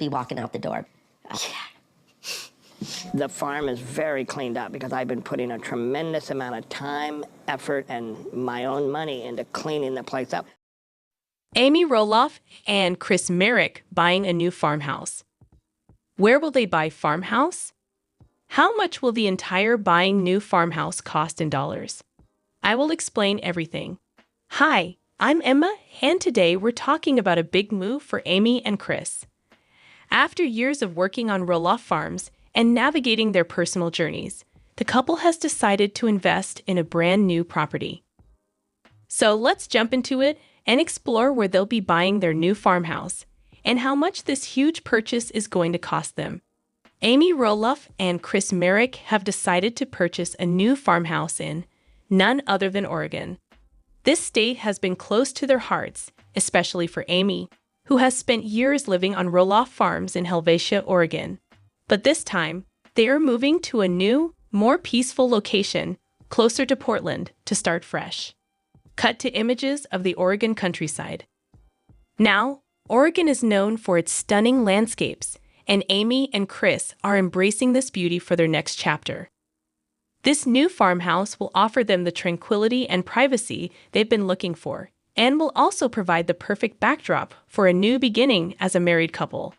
be walking out the door. The farm is very cleaned up because I've been putting a tremendous amount of time, effort, and my own money into cleaning the place up. Amy Roloff and Chris Merrick buying a new farmhouse. Where will they buy farmhouse? How much will the entire buying new farmhouse cost in dollars? I will explain everything. Hi, I'm Emma, and today we're talking about a big move for Amy and Chris. After years of working on Roloff Farms and navigating their personal journeys, the couple has decided to invest in a brand new property. So let's jump into it and explore where they'll be buying their new farmhouse and how much this huge purchase is going to cost them. Amy Roloff and Chris Merrick have decided to purchase a new farmhouse in none other than Oregon. This state has been close to their hearts, especially for Amy, who has spent years living on Roloff Farms in Helvetia, Oregon. But this time, they are moving to a new, more peaceful location closer to Portland to start fresh. Cut to images of the Oregon countryside. Now, Oregon is known for its stunning landscapes, and Amy and Chris are embracing this beauty for their next chapter. This new farmhouse will offer them the tranquility and privacy they've been looking for, and will also provide the perfect backdrop for a new beginning as a married couple.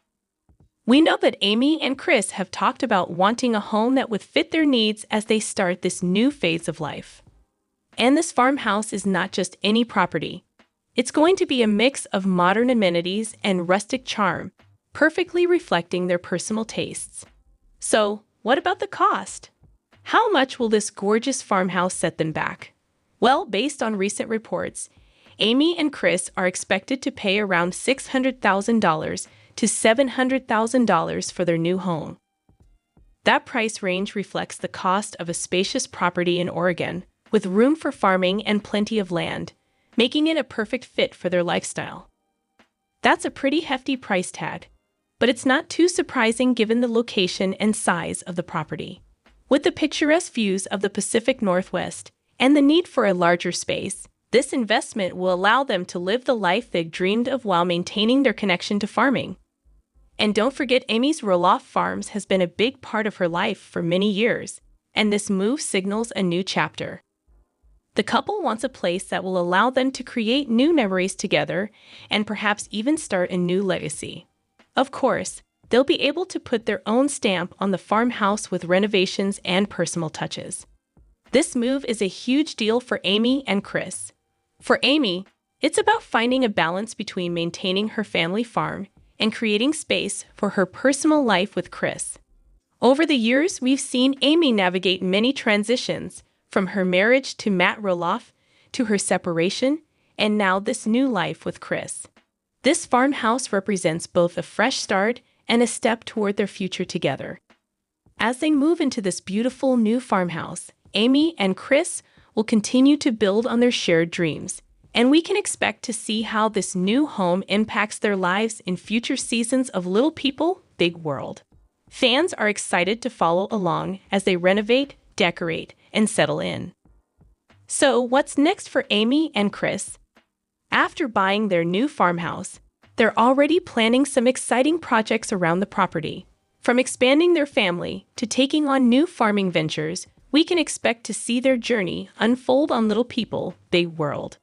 We know that Amy and Chris have talked about wanting a home that would fit their needs as they start this new phase of life. And this farmhouse is not just any property. It's going to be a mix of modern amenities and rustic charm, perfectly reflecting their personal tastes. So, what about the cost? How much will this gorgeous farmhouse set them back? Well, based on recent reports, Amy and Chris are expected to pay around $600,000 to $700,000 for their new home. That price range reflects the cost of a spacious property in Oregon, with room for farming and plenty of land, making it a perfect fit for their lifestyle. That's a pretty hefty price tag, but it's not too surprising given the location and size of the property. With the picturesque views of the Pacific Northwest and the need for a larger space, this investment will allow them to live the life they've dreamed of while maintaining their connection to farming. And don't forget, Amy's Roloff Farms has been a big part of her life for many years, and this move signals a new chapter. The couple wants a place that will allow them to create new memories together and perhaps even start a new legacy. Of course, they'll be able to put their own stamp on the farmhouse with renovations and personal touches. This move is a huge deal for Amy and Chris. For Amy, it's about finding a balance between maintaining her family farm and creating space for her personal life with Chris. Over the years, we've seen Amy navigate many transitions, from her marriage to Matt Roloff, to her separation, and now this new life with Chris. This farmhouse represents both a fresh start and a step toward their future together. As they move into this beautiful new farmhouse, Amy and Chris will continue to build on their shared dreams, and we can expect to see how this new home impacts their lives in future seasons of Little People, Big World. Fans are excited to follow along as they renovate, decorate, and settle in. So, what's next for Amy and Chris? After buying their new farmhouse, they're already planning some exciting projects around the property. From expanding their family to taking on new farming ventures, we can expect to see their journey unfold on Little People, Big World.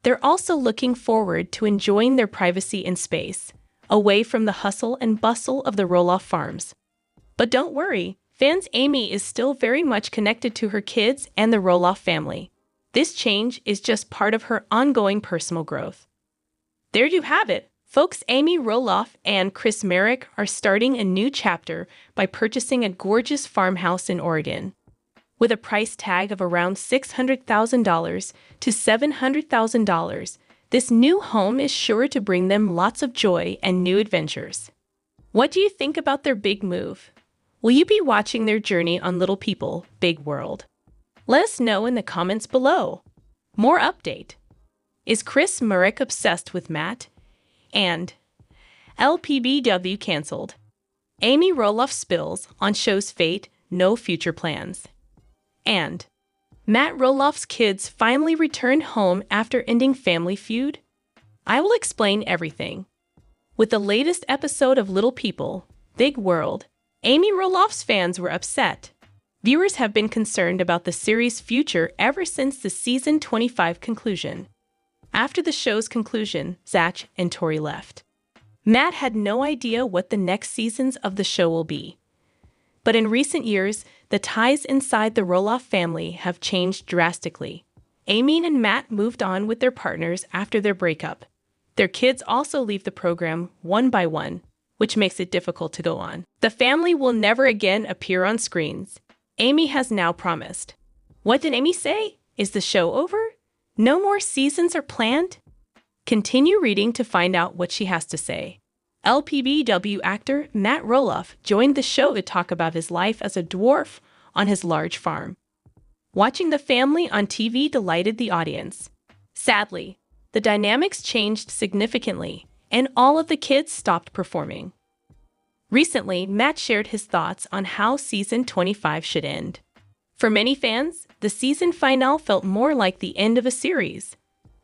They're also looking forward to enjoying their privacy and space, away from the hustle and bustle of the Roloff Farms. But don't worry, fans, Amy is still very much connected to her kids and the Roloff family. This change is just part of her ongoing personal growth. There you have it, folks. Amy Roloff and Chris Merrick are starting a new chapter by purchasing a gorgeous farmhouse in Oregon. With a price tag of around $600,000 to $700,000, this new home is sure to bring them lots of joy and new adventures. What do you think about their big move? Will you be watching their journey on Little People, Big World? Let us know in the comments below. More update. Is Chris Merrick obsessed with Matt? And Lpbw canceled. Amy Roloff spills on show's fate, no future plans. And Matt Roloff's kids finally return home after ending family feud? I will explain everything. With the latest episode of Little People, Big World, Amy Roloff's fans were upset. Viewers have been concerned about the series' future ever since the season 25 conclusion. After the show's conclusion, Zach and Tori left. Matt had no idea what the next seasons of the show will be. But in recent years, the ties inside the Roloff family have changed drastically. Amy and Matt moved on with their partners after their breakup. Their kids also leave the program one by one, which makes it difficult to go on. The family will never again appear on screens. Amy has now promised. What did Amy say? Is the show over? No more seasons are planned? Continue reading to find out what she has to say. Lpbw actor Matt Roloff joined the show to talk about his life as a dwarf on his large farm. Watching the family on TV delighted the audience. Sadly, the dynamics changed significantly, and all of the kids stopped performing. Recently, Matt shared his thoughts on how season 25 should end. For many fans, the season finale felt more like the end of a series.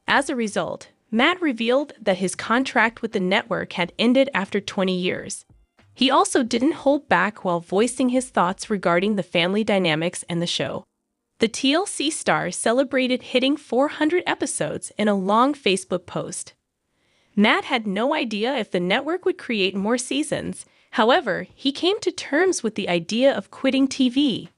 As a result, Matt revealed that his contract with the network had ended after 20 years. He also didn't hold back while voicing his thoughts regarding the family dynamics and the show. The TLC star celebrated hitting 400 episodes in a long Facebook post. Matt had no idea if the network would create more seasons. However, he came to terms with the idea of quitting TV.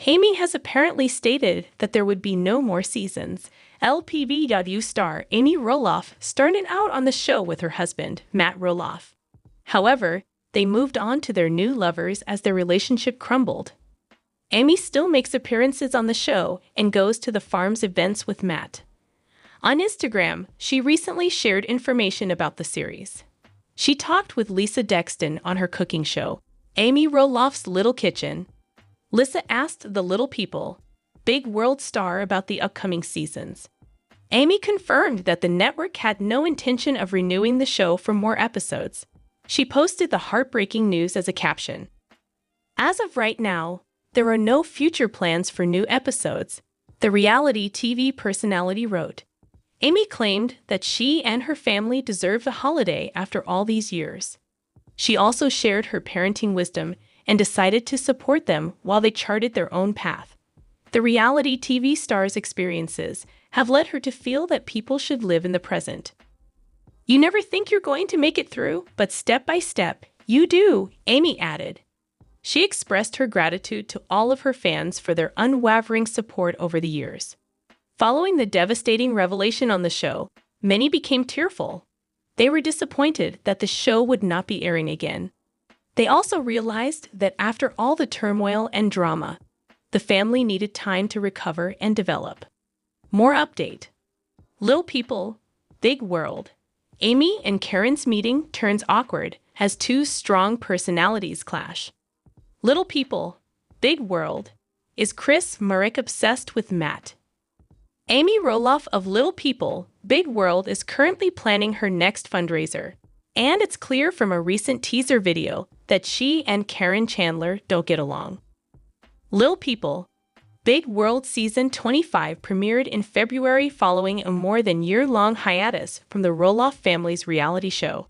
Amy has apparently stated that there would be no more seasons. Lpbw star Amy Roloff started out on the show with her husband, Matt Roloff. However, they moved on to their new lovers as their relationship crumbled. Amy still makes appearances on the show and goes to the farm's events with Matt. On Instagram, she recently shared information about the series. She talked with Lisa Dexton on her cooking show, Amy Roloff's Little Kitchen. Lisa asked the Little People, Big World star about the upcoming seasons. Amy confirmed that the network had no intention of renewing the show for more episodes. She posted the heartbreaking news as a caption. As of right now, there are no future plans for new episodes, the reality TV personality wrote. Amy claimed that she and her family deserve a holiday after all these years. She also shared her parenting wisdom and decided to support them while they charted their own path. The reality TV star's experiences have led her to feel that people should live in the present. You never think you're going to make it through, but step by step, you do, Amy added. She expressed her gratitude to all of her fans for their unwavering support over the years. Following the devastating revelation on the show, many became tearful. They were disappointed that the show would not be airing again. They also realized that after all the turmoil and drama, the family needed time to recover and develop. More update. Little People, Big World. Amy and Karen's meeting turns awkward as two strong personalities clash. Little People, Big World. Is Chris Marek obsessed with Matt? Amy Roloff of Little People, Big World is currently planning her next fundraiser. And it's clear from a recent teaser video that she and Karen Chandler don't get along. Little People, Big World Season 25 premiered in February following a more than year-long hiatus from the Roloff family's reality show.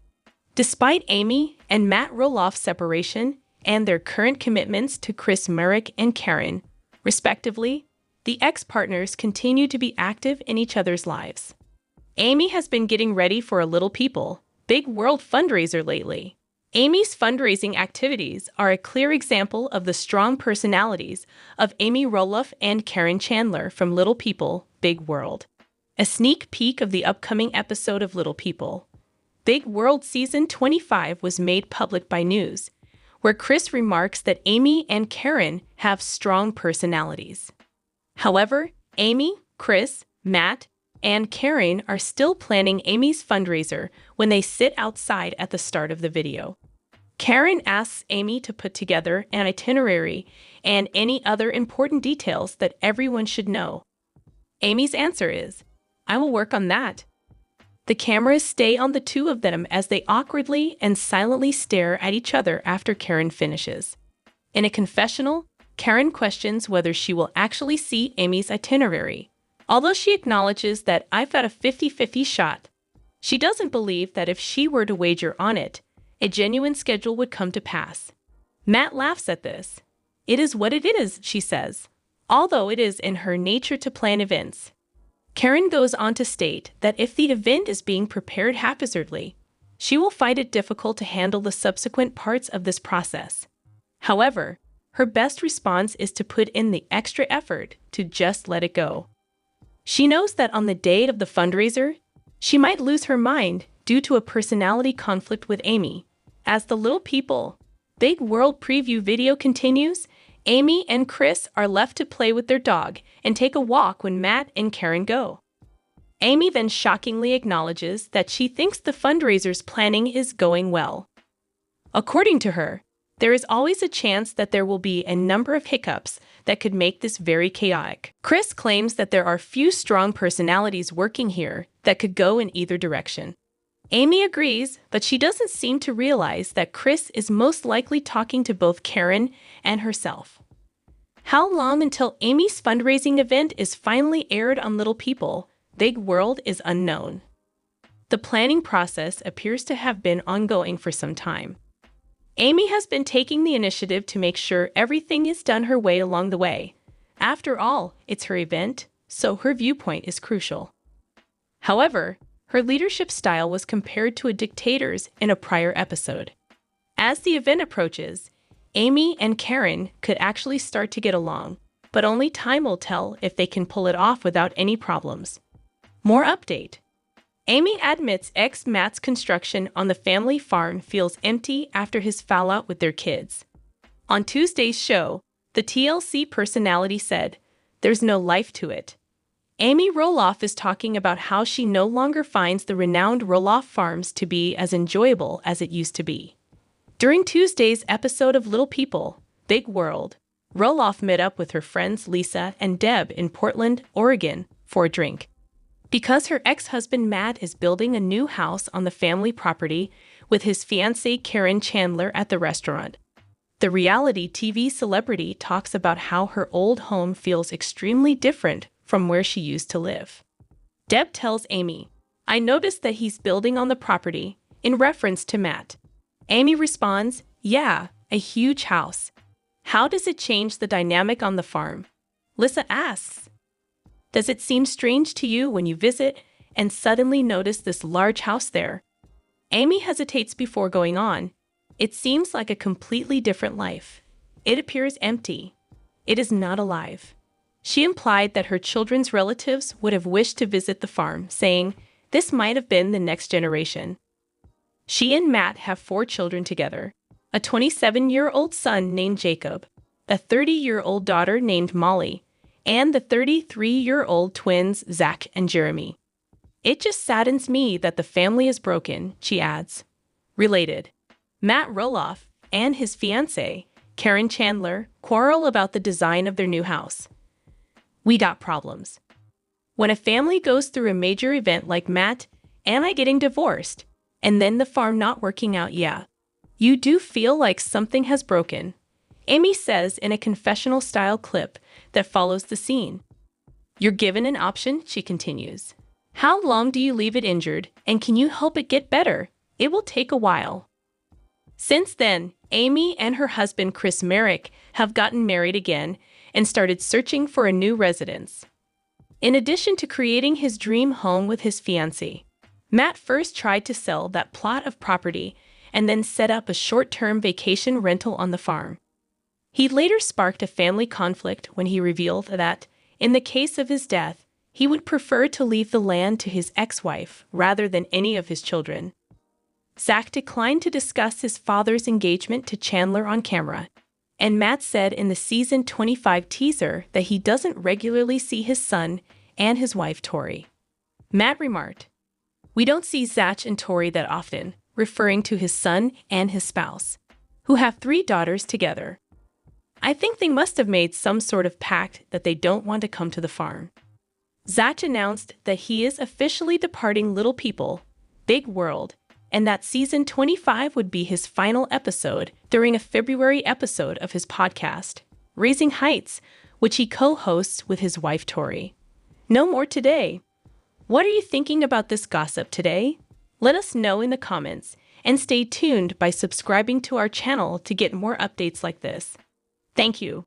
Despite Amy and Matt Roloff's separation and their current commitments to Chris Marek and Karen, respectively, the ex-partners continue to be active in each other's lives. Amy has been getting ready for a Little People, Big World fundraiser lately. Amy's fundraising activities are a clear example of the strong personalities of Amy Roloff and Karen Chandler from Little People, Big World. A sneak peek of the upcoming episode of Little People, Big World Season 25 was made public by News, where Chris remarks that Amy and Karen have strong personalities. However, Amy, Chris, Matt, and Karen are still planning Amy's fundraiser when they sit outside at the start of the video. Karen asks Amy to put together an itinerary and any other important details that everyone should know. Amy's answer is, "I will work on that." The cameras stay on the two of them as they awkwardly and silently stare at each other after Karen finishes. In a confessional, Karen questions whether she will actually see Amy's itinerary. Although she acknowledges that "I've got a 50-50 shot." She doesn't believe that if she were to wager on it, a genuine schedule would come to pass. Matt laughs at this. It is what it is, she says, although it is in her nature to plan events. Karen goes on to state that if the event is being prepared haphazardly, she will find it difficult to handle the subsequent parts of this process. However, her best response is to put in the extra effort to just let it go. She knows that on the day of the fundraiser, she might lose her mind due to a personality conflict with Amy. As the Little People, Big World preview video continues, Amy and Chris are left to play with their dog and take a walk when Matt and Karen go. Amy then shockingly acknowledges that she thinks the fundraiser's planning is going well. According to her, there is always a chance that there will be a number of hiccups that could make this very chaotic. Chris claims that there are few strong personalities working here that could go in either direction. Amy agrees, but she doesn't seem to realize that Chris is most likely talking to both Karen and herself. How long until Amy's fundraising event is finally aired on Little People, Big World is unknown. The planning process appears to have been ongoing for some time. Amy has been taking the initiative to make sure everything is done her way along the way. After all, it's her event, so her viewpoint is crucial. However, her leadership style was compared to a dictator's in a prior episode. As the event approaches, Amy and Karen could actually start to get along, but only time will tell if they can pull it off without any problems. More update. Amy admits ex-Matt's construction on the family farm feels empty after his fallout with their kids. On Tuesday's show, the TLC personality said, "There's no life to it." Amy Roloff is talking about how she no longer finds the renowned Roloff farms to be as enjoyable as it used to be. During Tuesday's episode of Little People, Big World, Roloff met up with her friends Lisa and Deb in Portland, Oregon, for a drink. Because her ex-husband Matt is building a new house on the family property with his fiancée Karen Chandler at the restaurant, the reality TV celebrity talks about how her old home feels extremely different from where she used to live. Deb tells Amy, "I noticed that he's building on the property," in reference to Matt. Amy responds, "Yeah, a huge house. How does it change the dynamic on the farm?" Lisa asks, "Does it seem strange to you when you visit and suddenly notice this large house there?" Amy hesitates before going on. "It seems like a completely different life. It appears empty. It is not alive." She implied that her children's relatives would have wished to visit the farm, saying, "This might have been the next generation." She and Matt have 4 children together, a 27-year-old son named Jacob, a 30-year-old daughter named Molly, and the 33-year-old twins Zach and Jeremy. "It just saddens me that the family is broken," she adds. Related, Matt Roloff and his fiancée, Karen Chandler, quarrel about the design of their new house. "We got problems. When a family goes through a major event like Matt and I getting divorced, and then the farm not working out, yeah, you do feel like something has broken," Amy says in a confessional-style clip that follows the scene. "You're given an option," she continues. "How long do you leave it injured, and can you help it get better? It will take a while." Since then, Amy and her husband Chris Merrick have gotten married again and started searching for a new residence. In addition to creating his dream home with his fiancée, Matt first tried to sell that plot of property and then set up a short-term vacation rental on the farm. He later sparked a family conflict when he revealed that, in the case of his death, he would prefer to leave the land to his ex-wife rather than any of his children. Zach declined to discuss his father's engagement to Chandler on camera, and Matt said in the season 25 teaser that he doesn't regularly see his son and his wife Tori. Matt remarked, "We don't see Zach and Tori that often," referring to his son and his spouse, who have 3 daughters together. "I think they must have made some sort of pact that they don't want to come to the farm." Zach announced that he is officially departing Little People, Big World, and that season 25 would be his final episode during a February episode of his podcast, Raising Heights, which he co-hosts with his wife Tori. No more today. What are you thinking about this gossip today? Let us know in the comments and stay tuned by subscribing to our channel to get more updates like this. Thank you.